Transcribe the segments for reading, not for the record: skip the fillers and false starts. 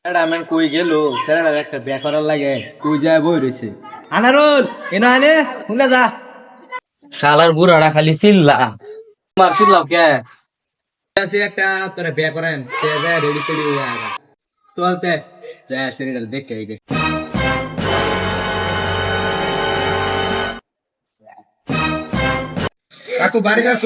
এটা আমি কই গেল স্যারের একটা বিয়া করার লাগে কই যায় বই রইছে আনারুল এনো আনে শুনে যা শালার বুড়াটা খালি চিল্লা। তোমার শুনলাম কে আছে একটা তোরা বিয়া করেন তে যায় রেডি সেডি হয়ে আগা চলতে যায় সেরিটা দেখে এই গেছে কাকু বাড়ি যাচ্ছ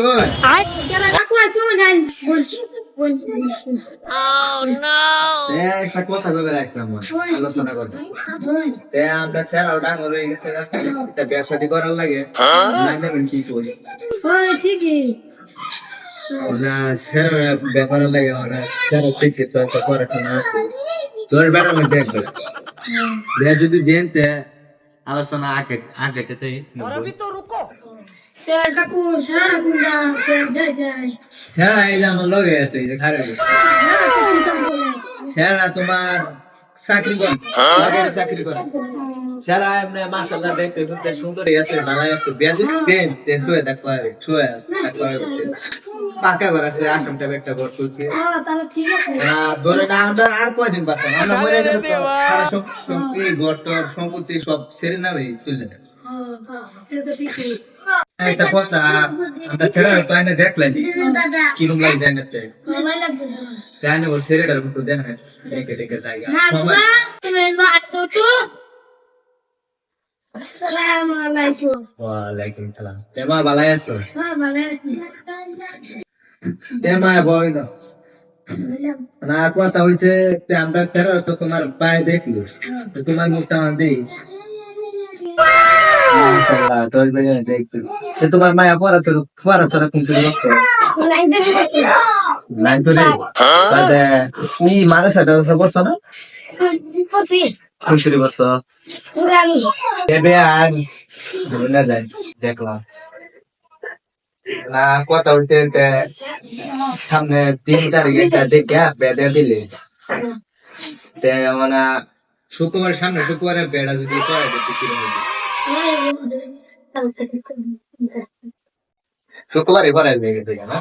একটা কথা বলে রাখলাম আলোচনা করবো আমরা স্যার ডাঙর হয়ে গেছে একটা ব্যবসা করার লাগে কি করি ওরা স্যার ব্যাপারের লাগে ওরা স্যার শিক্ষিত একটা পড়াশোনা আছে তোর বেটার মধ্যে একবার যদি জেনতে আলোচনা আগে আগে স্যার এই যে আমার লগে আছে এই যে খারাপ স্যার তোমার চাকরি করে চাকরি করে স্যার এমনি মাশাআল্লাহ দেখতে খুব সুন্দরই আছে ভালো একটু বেয়াজি দেন দেন শুয়ে দেখতে পারে শুয়ে পাকা ঘর আছে আসাম টাইপ একটা ঘর তুলছে ধরে না আমরা আর কয়দিন বাঁচাম আমরা মরে গেলে তো সারা সম্পত্তি ঘর টর সম্পত্তি সব ছেড়ে না ভাই তুললে একটা কথা আমরা ছেড়ে তো এনে দেখলেন কিরম লাগে যায় না তাই না ওর ছেড়েটার মতো দেখেন দেখে দেখে জায়গা ওয়ালাইকুম সালাম তেমা ভালো আছো তেমা বই না না কথা হইছে আমরা স্যার তো তোমার পায়ে দেখলো তো তোমার মুখটা দিই মাশাআল্লাহ তোর বেজে দেখতে সে তোমার মায়া পড়া তো পড়া ছাড়া কিন্তু রক্ত নাই তো রে বাদে ই মাদ্রাসাটা পড়ছ না 25 বছর এবে আর না যায় দেখলাম না কথা উঠতে সামনে 3 তারিখে দেখে বেড়ে দিলে মানে শুক্রবার সামনে শুক্রবারে বেড়া যদি করে দিতে শুক্রবারে করে দেবে না